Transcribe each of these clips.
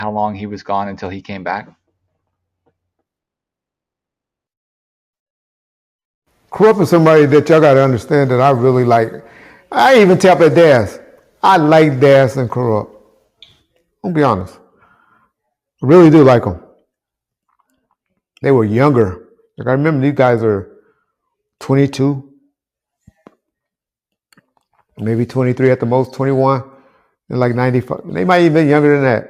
how long he was gone until he came back? Kurupt is somebody that y'all got to understand that I really like. I even tap at Das. I like Das and Kurupt. I'll be honest. I really do like them. They were younger. Like I remember these guys are 22, maybe 23 at the most, 21, and like 95. They might even be younger than that,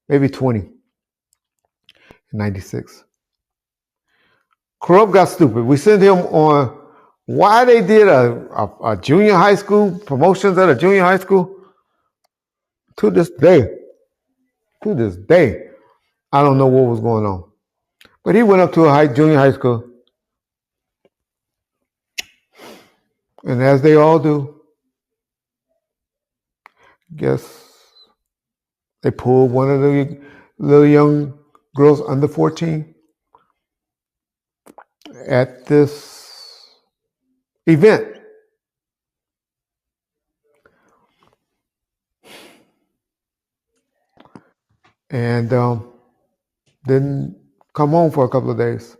maybe 20 in 96. Kurupt got stupid. We sent him on why they did a junior high school, promotions at a junior high school. To this day, I don't know what was going on. But he went up to a junior high school, and as they all do, guess they pulled one of the little young girls under 14 at this event. And didn't come home for a couple of days.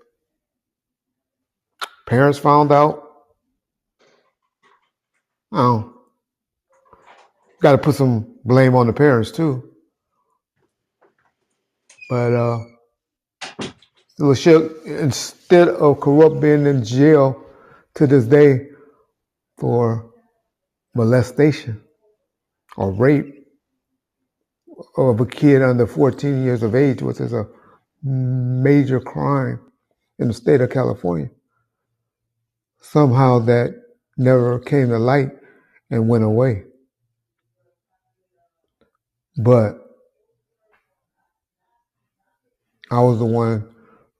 Parents found out. Oh, got to put some blame on the parents too. But instead of Kurupt being in jail to this day for molestation or rape of a kid under 14 years of age, which is a major crime in the state of California. Somehow that never came to light and went away. But I was the one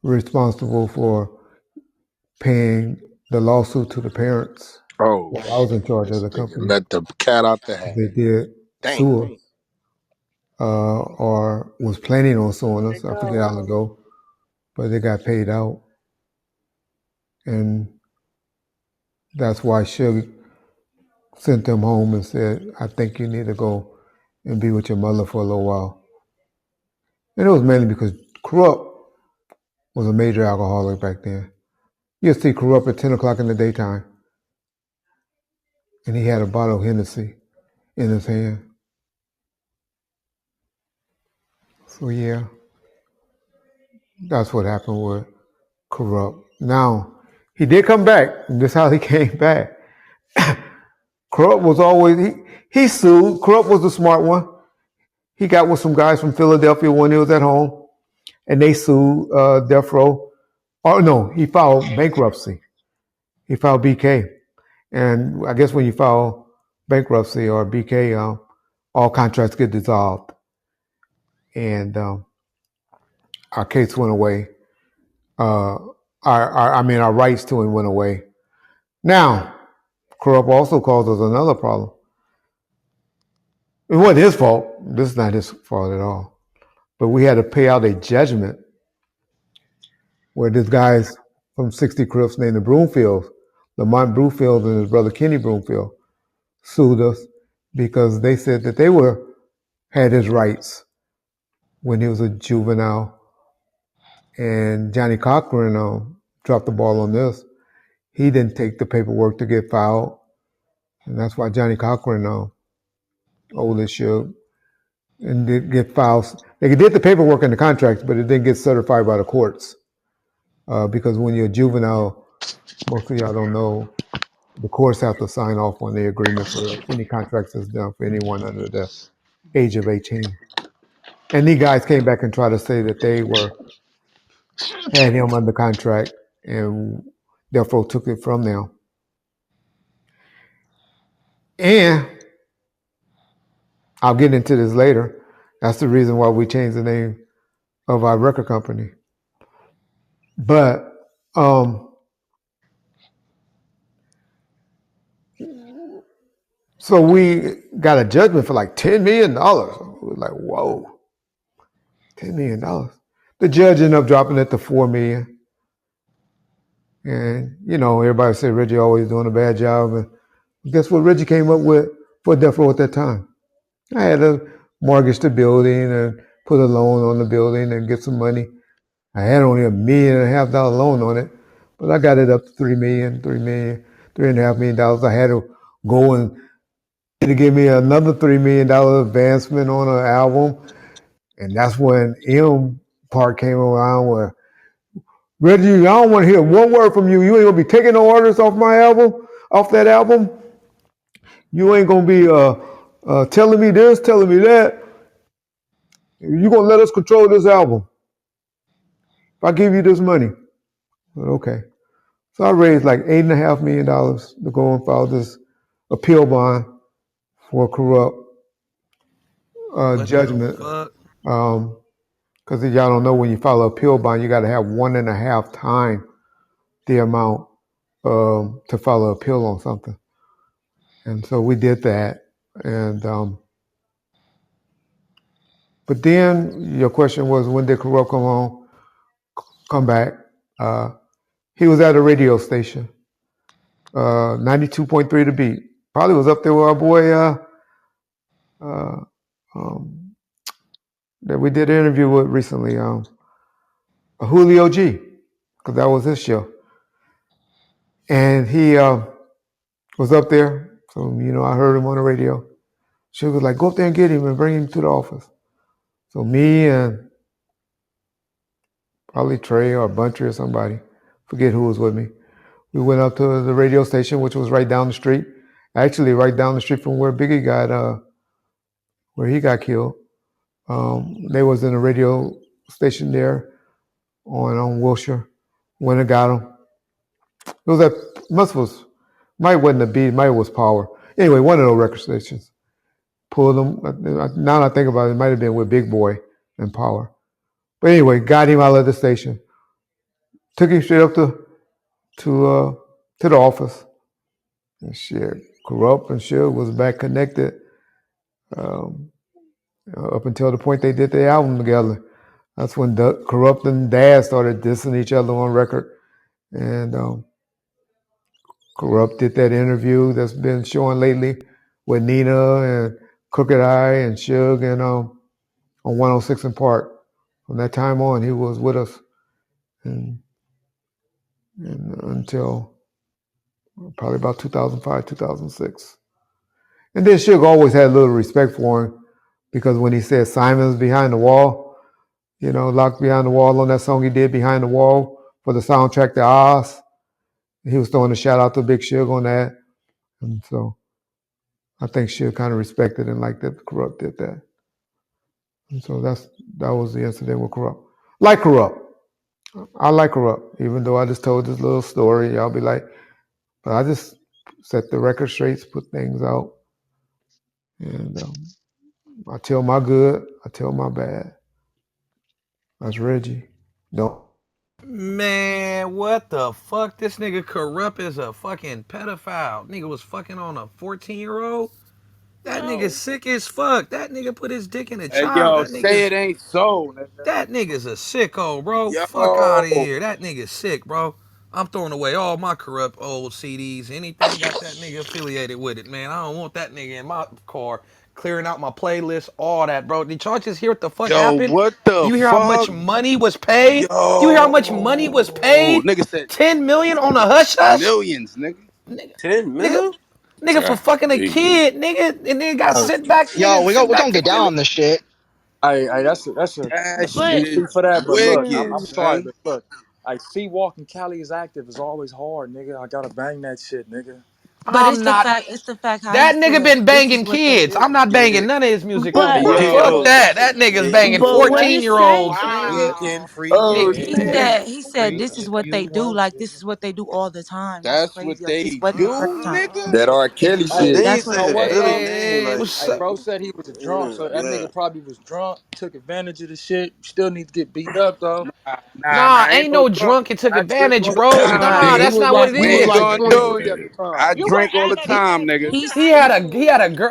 responsible for paying the lawsuit to the parents. Oh, I was in charge of the company. let the cat out the hat. They did sue us, or was planning on suing us. I forget how long ago, but they got paid out, and that's why Suge sent them home and said, "I think you need to go and be with your mother for a little while." And it was mainly because Kurupt was a major alcoholic back then. You'd see Kurupt at 10 o'clock in the daytime, and he had a bottle of Hennessy in his hand. So yeah, that's what happened with Kurupt. Now, he did come back, and this is how he came back. Kurupt was always, he sued. Kurupt was the smart one. He got with some guys from Philadelphia when he was at home, and they sued Death Row. Or no, he filed bankruptcy. He filed BK. And I guess when you file bankruptcy or BK, all contracts get dissolved. And our case went away. Our rights to him went away. Now, Kurupt also caused us another problem. It wasn't his fault. This is not his fault at all. But we had to pay out a judgment where this guy's from 60 Crips named the Broomfields, Lamont Broomfield and his brother Kenny Broomfield, sued us because they said that they had his rights when he was a juvenile. And Johnny Cochran dropped the ball on this. He didn't take the paperwork to get filed. And that's why Johnny Cochran owed this shit and did get filed. They did the paperwork and the contracts, but it didn't get certified by the courts. Because when you're a juvenile, most of y'all don't know, the courts have to sign off on the agreement for any contracts that's done for anyone under the age of 18. And these guys came back and tried to say that they had him under contract and therefore took it from them. And I'll get into this later. That's the reason why we changed the name of our record company. But so we got a judgment for like $10 million. We were like, whoa, $10 million. The judge ended up dropping it to $4 million. And, everybody said Reggie always doing a bad job. And guess what Reggie came up with for Death Row at that time? I had to mortgage the building and put a loan on the building and get some money. I had only $1.5 million loan on it, but I got it up to $3.5 million. I had to go and to give me another $3 million advancement on an album, and that's when M part came around where Reggie, I don't want to hear one word from you. You ain't gonna be taking no orders off my album, off that album. You ain't gonna be telling me this, telling me that. You gonna let us control this album if I give you this money? But okay. So I raised like $8.5 million to go and file this appeal bond for corrupt What the judgment. fuck? Because y'all don't know, when you file an appeal bond, you got to have 1.5 times the amount to file an appeal on something. And so we did that. And but then your question was, when did Corrupt come back? He was at a radio station, 92.3 The Beat. Probably was up there with our boy that we did an interview with recently, Julio G, because that was his show. And he was up there. So, I heard him on the radio. She was like, go up there and get him and bring him to the office. So me and probably Trey or Buntry or somebody, forget who was with me, we went up to the radio station, which was right down the street. Actually, right down the street from where Biggie where he got killed. They was in a radio station there on Wilshire. Went and got him. It was might wasn't the Beat, might was Power. Anyway, one of those record stations. Pulled him. Now that I think about it, it might have been with Big Boy and Power. But anyway, got him out of the station. Took him straight up to the office. And shit, Kurupt and shit was back connected up until the point they did their album together. That's when Kurupt and Dad started dissing each other on record. And Kurupt did that interview that's been showing lately with Nina and Crooked Eye and Suge and on 106 in Park. From that time on, he was with us and until probably about 2005, 2006. And then Suge always had a little respect for him because when he said Simon's Behind the Wall, Locked Behind the Wall on that song he did, Behind the Wall, for the soundtrack to Oz, he was throwing a shout out to Big Suge on that. And so I think Suge kind of respected and liked that Kurupt did that. And so that was the incident with Kurupt. Like Kurupt. I like Kurupt, even though I just told this little story. Y'all be like, but I just set the record straight, put things out. And I tell my good, I tell my bad. That's Reggie. Don't. Man, what the fuck? This nigga Kurupt is a fucking pedophile. Nigga was fucking on a 14-year-old. That nigga sick as fuck. That nigga put his dick in a Hey, child. yo, say it ain't so, nigga. That nigga's a sicko, bro. Fuck out of Yo, here. That nigga's sick, bro. I'm throwing away all my Kurupt old CDs. Anything got that nigga affiliated with it, man. I don't want that nigga in my car. Clearing out my playlist, all that, bro. Did y'all just hear what the fuck yo, happened? what Do the you hear how much fuck? money was paid? Do you hear how much money was Yo, paid? nigga said 10 million on a hush hush? millions, nigga. Nigga, 10 nigga, mil? nigga for God fucking a damn. kid, nigga, and then got Oh, sent back, Yo, nigga, sent we back gonna to get down Philly. on this shit. That's a That excuse but shit me is for that, but look, wicked, I'm sorry, son. but look, I see walking Cali is active is always hard, nigga. I gotta bang that shit, nigga. But I'm not. it's the fact how he That nigga said been this is banging what they kids. do. I'm not Yeah, banging none of his music over, but hey, bro. He Fuck yo, said that. That nigga's hey, banging but what it 14 year say, olds, fam? nigga. freaking, freaking, Oh Nigga, he man. shit. said he said this is Freaking. what they do. Like this is what they do all the time. That's That's what crazy. Like this they wasn't the first do, time. nigga? That R. Kelly Hey, shit. That's These what no, said what Philly bro? name, hey, like, what's Hey, up? bro said he was a drunk, so that yeah. nigga probably was drunk, took advantage of the shit. Still need to get beat up though. Nah, Ain't ain't no no drunk. drunk and took I drink advantage, all bro. the time, Nah, He nigga. that's was not what like it he We was ain't like is. gonna do 23 it. at the time. I you drank all the time, nigga. He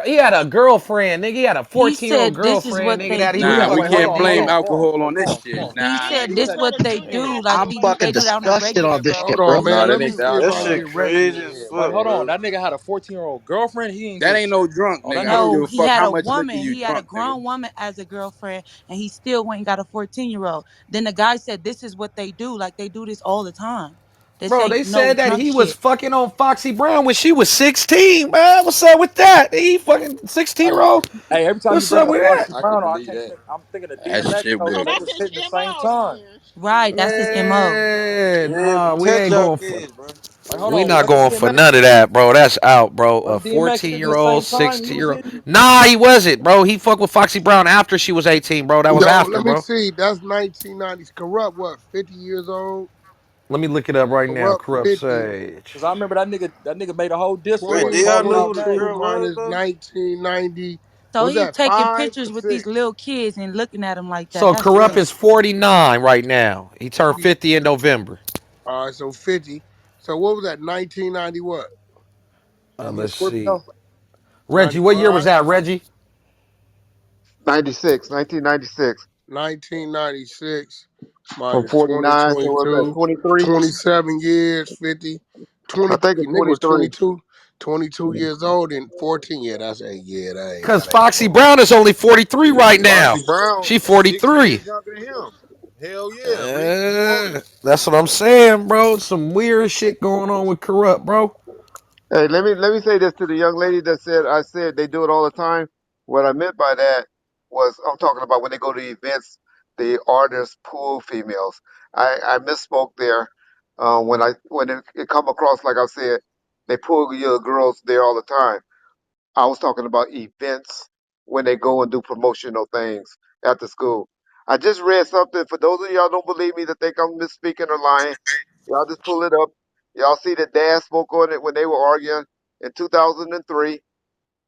He had a girlfriend, nigga. He had a he 14-year-old said this is girlfriend, what nigga, they that he was Nah, do. we fucking. Wait, Hold hold can't on, on, hold hold blame on. on, hold on, alcohol on hold this on, shit. hold on. He Nah, said this what they do. Like I'm they fucking do that on a disgusted on regular, this bro. shit, Hold on, bro. man. nah, Let that me ain't the see if alcohol. I This can shit get Reggie in crazy as here. Wait, fuck, hold on. bro. That nigga had a 14-year-old girlfriend. He ain't That ain't just. no drunk, Oh, that nigga. I don't nigga. give No, a he fuck had how a much liquor woman. you He had a drunk, nigga. grown woman as a girlfriend, and he still went and got a 14-year-old. Then the guy said this is what they do. Like they do this all the time. This Bro, ain't they no said that drunk he was shit. fucking on Foxy Brown when she was 16, man. What's up with that? He fucking 16 Hey, year old. hey, every time you What's bring up up with Foxy that? I could Brown, I believe can't that. think. I'm thinking of That DMX. shit You know, them weird. niggas hitting the same time. Right, that's his MO. Man, Man, nah, we protect ain't your going for. kids, bro. Like, hold We on. not Wasn't going for DMX? none of that, bro. That's out, bro. A Wasn't DMX hitting the 14-year-old, same time he was 16-year-old. hitting? Nah, he wasn't, bro. He fucked with Foxy Brown after she was 18, bro. That was No, after, let me bro. see. That's 1990s. Corrupt, what, 50 years old? Let me look it up right now. Corrupt Corrupt 50. Cause Cause I remember that nigga made a whole diss for Wait, her, do 20 y'all calling her know out who the 22 names. girl was minus though? 1990. So Was he that taking 5 or pictures with these 6? little kids and looking at them like that. so That's Corrupt crazy. is 49 right now. He turned 50. 50 in November. All right, so 50. So what was that, 1990 what? He a Let's see. Scorpio. Reggie, what year was 95? that, Reggie? 96, 1996. 1996 From minus 20, 49, so what was that, 22, 23? 27 years, 50. I 20, think it's your nigga was 23. 22, 22 years old and 14. Yeah, that's 8. Yeah, Cause that ain't Foxy close. Brown is only 43 right now. Foxy Brown, She 6 43. years younger than him. Hell yeah, Rick, you won. That's what I'm saying, bro. Some weird shit going on with Corrupt, bro. Hey, let me say this to the young lady that said I said they do it all the time. What I meant by that was I'm talking about when they go to events, the artists pull females. I misspoke there. When it come across like I said, they pull your girls there all the time. I was talking about events when they go and do promotional things after school. I just read something. For those of y'all don't believe me that think I'm misspeaking or lying, y'all just pull it up. Y'all see that Dad spoke on it when they were arguing in 2003.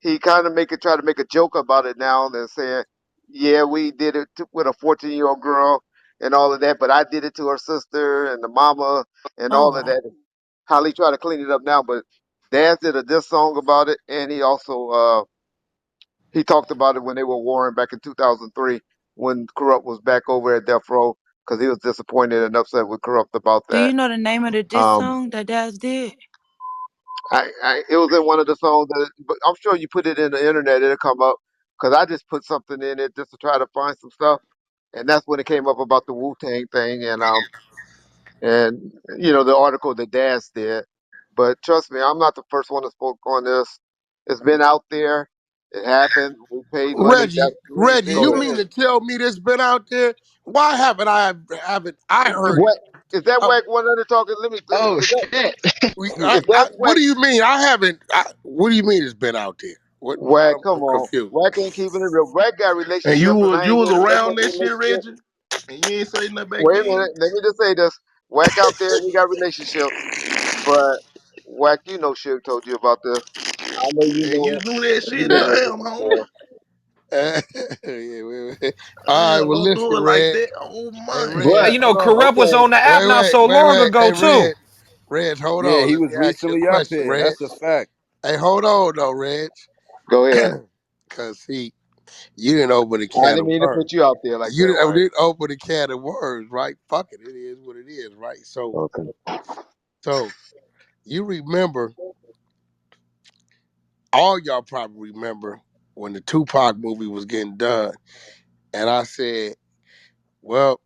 He kind of try to make a joke about it now and saying, "Yeah, we did it with a 14-year-old girl and all of that, but I did it to her sister and the mama and all of Oh, that." Holly tried to clean it up now, but Dad did a diss song about it, and he also he talked about it when they were warring back in 2003 when Corrupt was back over at Death Row because he was disappointed and upset with Corrupt about do you that. know the name of the diss Um, song that Daz did? it was in one of the songs that, but I'm sure you put it in the internet, it'll come up because I just put something in it just to try to find some stuff, and that's when it came up about the Wu Tang thing and the article that Daz did. But trust me, I'm not the first one to spoke on this. It's been out there. It happened. We paid money. Reggie, Reggie, Go you ahead. mean to tell me this been out there? Why haven't I heard it? What is that? Uh, Wack 100 talking? Let me. Oh Is that? shit. Is that what Wack? do you mean? What do you mean it's been out there? What? Wack, I'm come on. confused. Wack ain't keeping it real. Wack got And you relationships, and was I you ain't was want to mess around up that the shit, relationship. Reggie, and you ain't say nothing back Wait a then. minute. Let me just say this. Wack out there, he got relationships, but Wack, Suge told you about this. I know you And know you knew that it. You shit. know what Damn, this homie. Yeah, wait. All right. Damn, Well, don't do listen, it like Red. that. Oh Hey, man. Hey, Red. you know, Hold on. Corrupt was on the app not so long Wait. ago Hey, too. Red. Red, hold Yeah, on. he Let was me ask you a recently up question, here. Red. That's a fact. Hey, hold on, though, Red. Go ahead. Because, see, you didn't open a I can didn't of mean to worms. put you out there like You that, didn't, Wack. didn't open a can of worms, right? Fuck it. It is what it is, right? Okay. So you remember, all y'all probably remember when the Tupac movie was getting done. And I said, well,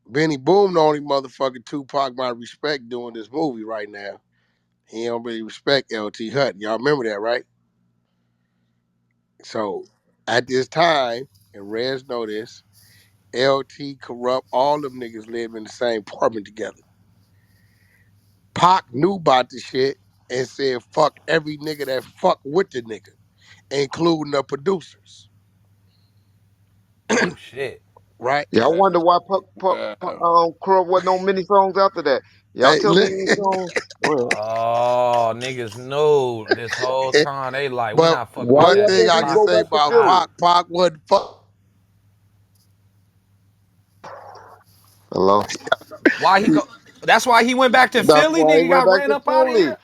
Benny Boom, the only motherfucking Tupac might respect doing this movie right now. He don't really respect LT Hutton. Y'all remember that, right? So at this time, and Reds know this, LT, Corrupt, all them niggas live in the same apartment together. Pac knew about the shit and said fuck every nigga that fuck with the nigga, including the producers. Oh shit. Right? Y'all wonder why Uh, Corrupt wasn't on many songs after that. Y'all hey, tell me any song. Go ahead. Oh, niggas know this whole time. They like, we but not fucking Why with one y'all that thing think nigga I he can Pac. go say back to about Philly? Pac wasn't fuck. Hello. Why he go? That's why he went back to That's Philly. why he Nigga went got back ran to up out of Philly. here.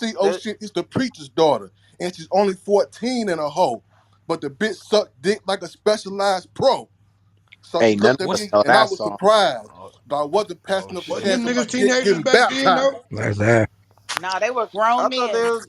see, oh shit, it's the preacher's daughter, and she's only 14 and a hoe, but the bitch sucked dick like a specialized pro. So she Ain't none looked of at What? us me, know and I that was song. surprised, Oh, but I wasn't passing oh up the Wasn't shit. chance them of my niggas dick teenagers getting back then baptized. though? That's that. No, they were grown I thought they men. was.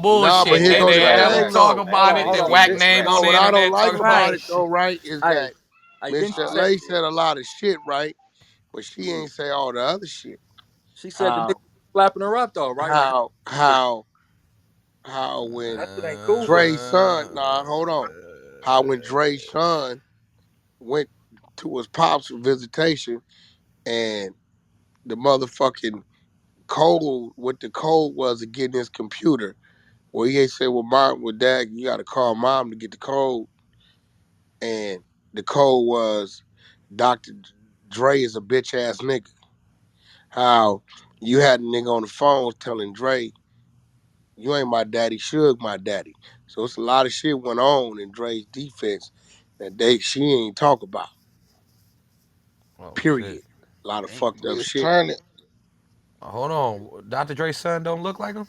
some Nah, but bullshit. here They go the they Yeah. hella thing talk though. about it. Hold The on. whack Listen, names No, on the what I don't internet like talk about about Right. it it. though, right, is hey, that then she Mr. said Lay said a lot of shit, right? But she ain't say all the other shit. the nigga How slapping her up though, right? Like how how how when that shit ain't cool, but Dre's son, nah, hold on. How when Dre's son went to his pops for visitation, and the motherfucking code, what the code was to get in his computer. Well, he ain't said, well, mom, with dad, you got to call mom to get the code. And the code was Dr. Dre is a bitch ass nigga. How you had a nigga on the phone telling Dre, you ain't my daddy, Suge my daddy. So it's a lot of shit went on in Dre's defense that she ain't talk about. Oh Period. shit. A lot of Damn. fucked up It's shit. turning. Hold on. Dr. Dre's son don't look like him?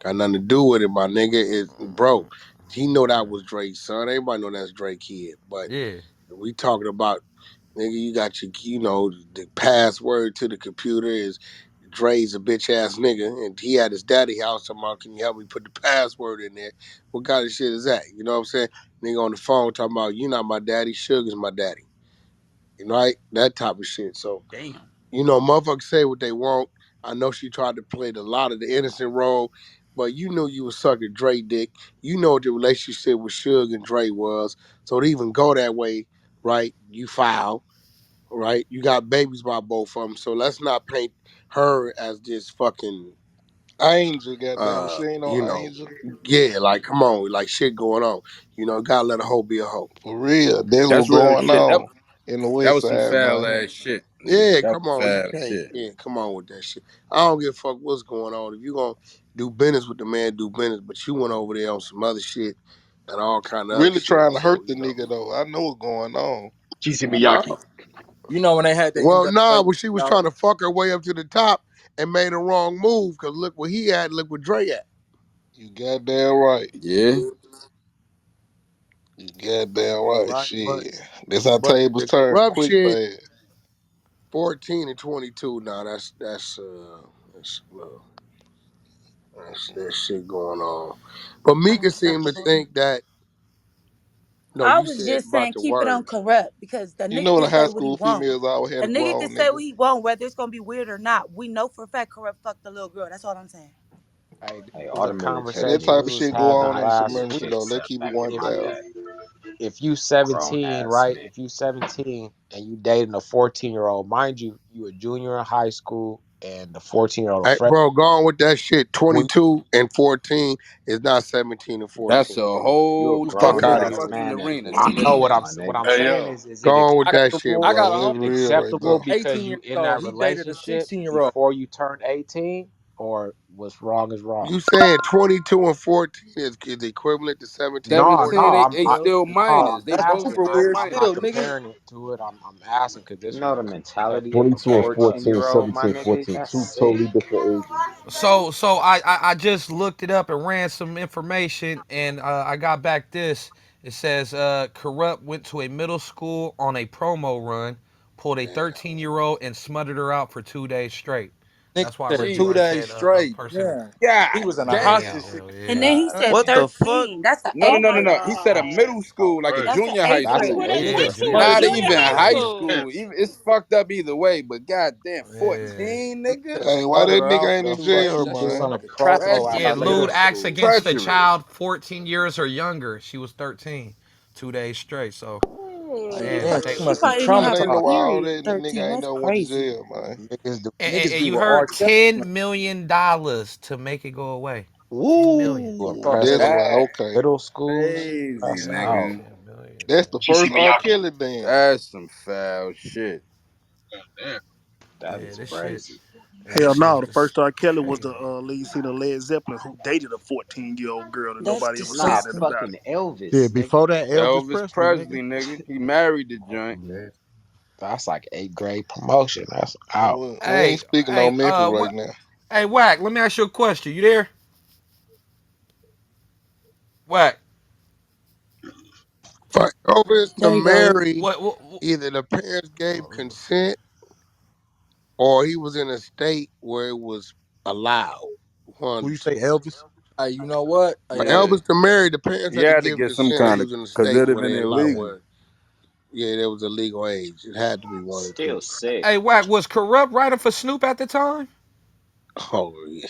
Got nothing to do with it, my nigga. Is bro. He know that was Dre's son. Everybody know that's Dre kid. But Yeah. we talking about, nigga, you got your, the password to the computer is Dre's a bitch ass nigga, and he at his daddy house. Talking about, can you help me put the password in there? What kind of shit is that? You know what I'm saying? Nigga on the phone talking about, you not my daddy, Sugar's my daddy. You know, right? That type of shit. So, Damn. motherfuckers say what they want. I know she tried to play a lot of the innocent role, but you knew you was sucking Dre dick. You know what the relationship with Suge and Dre was. So to even go that way, right? You foul, right? You got babies by both of them. So let's not paint her as this fucking, Angel, goddamn. She ain't no you know, angel. yeah, like come on, like shit going on. Gotta let a hoe be a hoe. For real. That's That's what's real going shit. on in the That West was some Side, foul man. ass shit, nigga. Yeah, That come was on. You foul can't. shit. Yeah, come on with that shit. I don't give a fuck what's going on. If you gonna do business with the man, do business. But you went over there on some other shit and all kind of other Really shit. trying to hurt So the nigga, though. I know what's going on. Cheesy huh? Miyagi. You know when they had the Well, nah. NWA When she was out, trying to fuck her way up to the top and made a wrong move, cause look what he had. Look what Dre at. You goddamn right. Yeah. You goddamn right. right? Shit. That's how But tables the turn corrupt quick shit, fast. 14 and 22. Now that's that shit going on. But Mika seemed to think that. No, I you was said just about saying the keep it on word. corrupt because the You nigga know the can high say what he school want. females always had A a nigga can grown say nigga. what he want, whether it's gonna be weird or not. We know for a fact corrupt fucked the little girl. That's all I'm saying. Hey, Hey, all this is the a And that conversation military type we of was shit go having on in the last get community week. though. chicks Let's up keep it back in If my 1,000. bag. if you Grown 17, ass right? men. If you 17 and you dating a 14-year-old, mind you, you a junior in high school and the 14-year-old a Hey, freshman. bro, go on with that shit. When 22 and 14 is not 17 and That's 14, a bro. You a whole Fuck grown out different of ass here with fucking that. man at arena, I nigga. know 22, my what nigga. I'm Hey saying yo. is Go it on with I got that a shit, I got bro. a That's homie real right acceptable there. because 18 you years in old. that He dated a relationship 16-year-old. before you turn 18, or what's wrong is wrong? You saying 22 and 14 is equivalent to 17 and No, no, 17, 14? I'm they I, still no, I'm minors. They That's both asking, super bro. still weird I'm not still, minors. nigga. comparing it to it. I'm asking because You this know was the a mentality of a 22 and 14 14, year old, my 17, nigga. 14. That's Two sick. totally different ages. So I just looked it up and ran some information, and I got back this. It says Corrupt went to a middle school on a promo run, pulled a Damn. 13-year-old and smothered her out for 2 days straight. Nigga That's why said Reggie Jeez. 2 days said a straight. person. Yeah. He God was in a Yeah, damn. hostage well, And yeah, then he said What the fuck? 13. That's an No, no, eighth no, no, no. grader. He said a middle school, like a Right. That's an junior high eighth That's an What grader. they eighth yeah, grade. went to junior a high not junior school. even high high school. school. Even it's fucked up either way. But goddamn, Yeah. 14, He nigga, said Hey, why smothered that her nigga out for ain't in The 2 fuck jail, she days. just Nigga man? on a like a promo trafficking Yeah, after operator. lewd middle treachery, acts school. against the treachery. child 14 years or younger. She was 13, 2 days straight. So, Like, yeah, damn, but Mm. they she She must be probably didn't even How have they her traumatized. know all period that at and the nigga 13. ain't That's never went to crazy. jail, man? and Niggas be you with R. heard Kelly. $10 million to make it go away. 10 million. To a Ooh, that's president why. of That's Okay. middle schools. crazy, That's out. nigga. 10 million. That's the GC first R. Miyagi. Kelly then. That's some foul shit. Damn. That Yeah, is this shit. crazy. Yeah, this Hell shit no, is the first just R. Kelly was the crazy. lead singer of Led Zeppelin who dated a 14-year-old girl and That's nobody ever said Nah, that disgusting. about it. fucking Yeah, Elvis, nigga. before that, Elvis Elvis Presley, nigga. Presley, nigga. He married the joint. Man. That's like eighth grade promotion. That's And out. we ain't Hey, speaking hey, on Memphis right now. hey, Wack, let me ask you a question. You there? Wack, For Elvis to There you go. marry, what either the parents gave consent or he was in a state where it was allowed. One Who or you say, two. Elvis? Hey, you know what? Hey, For look. Yeah. Elvis to marry, the parents He had to had to give get some consent or he kind of, was in a because state it'd have where been they allowed illegal. where, yeah, there was a legal age. It had to be one or Still two. sick. hey, Wack, was Corrupt writing for Snoop at the time? Oh, yeah.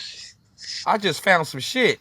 I just found some shit.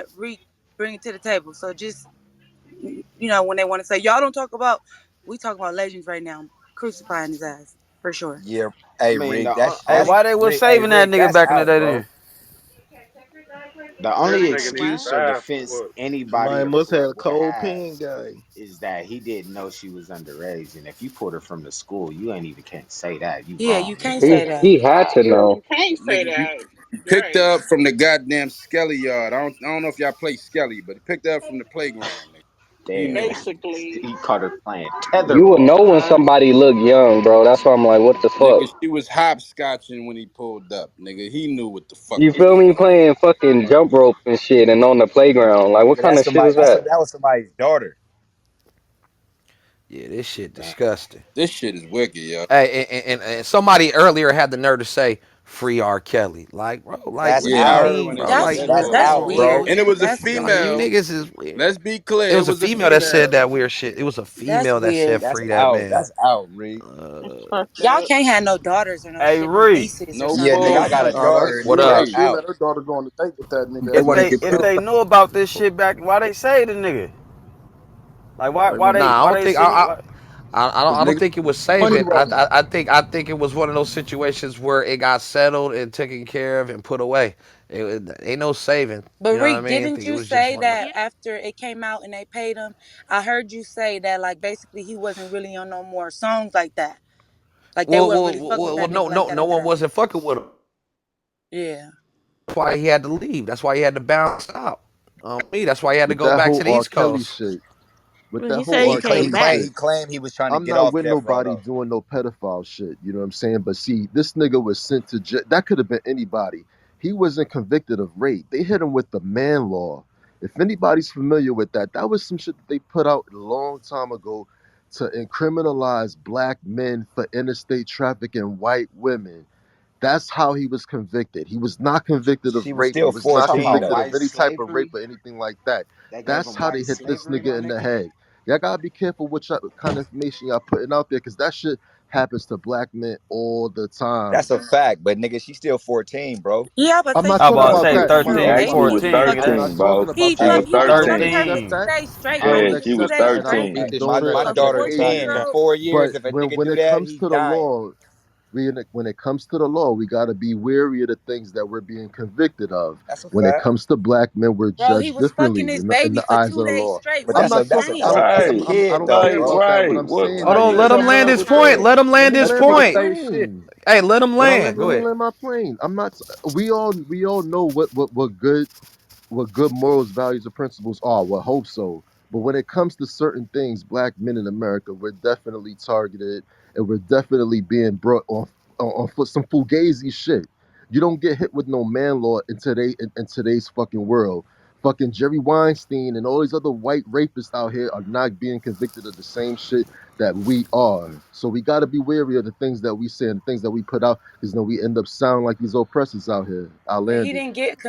that Reek bring it to the table. So just when they want to say y'all don't talk about, we talk about legends right now, crucifying his ass for sure. Yeah. I Hey mean, Rick, the that's Hey, that's only why they was Rick. Hey saving that Rick, nigga that's back in the out, day bro. then? The This only nigga need excuse or five for defense what? anybody Somebody or must have Corrupt a would cold have pen game. is that he didn't know she was underage. And if you pulled her from the school, you ain't even can't say that. You Yeah, you wrong, can't nigga. say that. He had to Yeah, know. you can't say Nigga, that. you picked Right. up from the goddamn Skelly yard. I don't know if y'all play Skelly, but he picked up from the playground, nigga. He Dead. knew. Basically. He caught her playing You would know tetherball. when somebody look young, bro. That's why I'm like, what the fuck? Nigga, she was hopscotching when he pulled up, nigga. He knew what the fuck You was feel me? going on. Playing fucking jump rope and shit and on the playground. Like, what Nigga, kind that's of shit somebody. is that? That was somebody's daughter. Yeah, this shit Damn. disgusting. This shit is wicked, yo. Hey, and somebody earlier had the nerve to say, free R. Kelly. Like, bro, like, That's what do Yeah, you I out. heard mean, when they bro? said That's Like, that That's shit. that's out, bro. weird. And it was a That's like you weird. female. niggas is weird. Let's be clear, It it was a was a female that said female. that weird shit. It was a That's female that said weird. That's free that out. man. That's out, Reed. It's fucked Y'all up. can't have no daughters or no Hey, shit, no Ree. nieces or No Yeah, something. nigga, I That's got a bullshit. Nah, daughter, that's and What it's weird. up? straight She let out. her daughter go on a date with that nigga. They That's want to crazy. If get they pissed. knew about this shit back, why they say the nigga? Like They want Nah, why they send it? Why? because I don't niggas think it was 20 saving. right now. I think it was one of those situations where it got settled and taken care of and put away. It ain't no saving. But You know what I Rick, mean? I didn't think it you was just say one of that Yeah. after it came out and they paid him? I heard you say that like basically he wasn't really on no more songs like that. Like they weren't really fucking with that nigga like that no after one that. wasn't fucking with him. Yeah. That's why he had to leave. That's why he had to bounce out. Me, that's why he had to With go that back whole to the R. East Kelly Coast. shit, with But that he whole said he He R. cla- he came Kelly claimed back. he shit, claimed he was trying to I'm get not off of with that, bro. nobody Though doing no pedophile shit. You know what I'm saying? But see, this nigga was sent to jail. That could have been anybody. He wasn't convicted of rape. They hit him with the man law. If anybody's familiar with that, that was some shit that they put out a long time ago to criminalize black men for interstate trafficking white women. That's how he was convicted. He was not convicted of she was rape. He still was not Talking 14 about convicted though. of white any type of rape slavery. or anything like that. They gave That's him how they white hit this slavery, nigga my in the nigga. head. Y'all gotta be careful what kind of information y'all putting out there, because that shit happens to black men all the time. That's a fact. But nigga, she's still 14, bro. Yeah, but I'm say not I she was talking about to was about say that. 14 year We 13, old don't. Actually baby. was We. Fuck I'm it. 13, not bro. talking He about She that. fuck was he I was don't 13. fucking her accept bitch that. straight. I Like don't Yeah, he she was accept stayed that, and I straight. don't 13. Hey, condone that my Fuck type of daughter 14 behavior. 10 year in old. 4 years. But If a nigga when do it that, comes he's to the dying. law, when it comes to the law, we got to be wary of the things that we're being convicted of. That's a When it fact. comes to black men, we're Bro, he judged was fucking differently his in baby the for eyes of 2 the days law. straight. What I'm are But you not that's talking. that saying? was just a Right, I kid don't though, care like, bro. about that. What right. I'm What saying Hold what is on, the let this. him hell land wrong his with point. that? Let him Let land me his land my point. Basically, plane. Hey, let him land. Go Let me ahead. land my plane. I'm not. We all know what good morals, values, and principles are. Well, hope so. But when it comes to certain things, black men in America, we're definitely targeted, and we're definitely being brought on for some fugazi shit. You don't get hit with no man law in today's fucking world. Fucking Jerry Weinstein and all these other white rapists out here are not being convicted of the same shit that we are. So we got to be wary of the things that we say and the things that we put out, because then we end up sounding like these oppressors out here. I And he landed. didn't get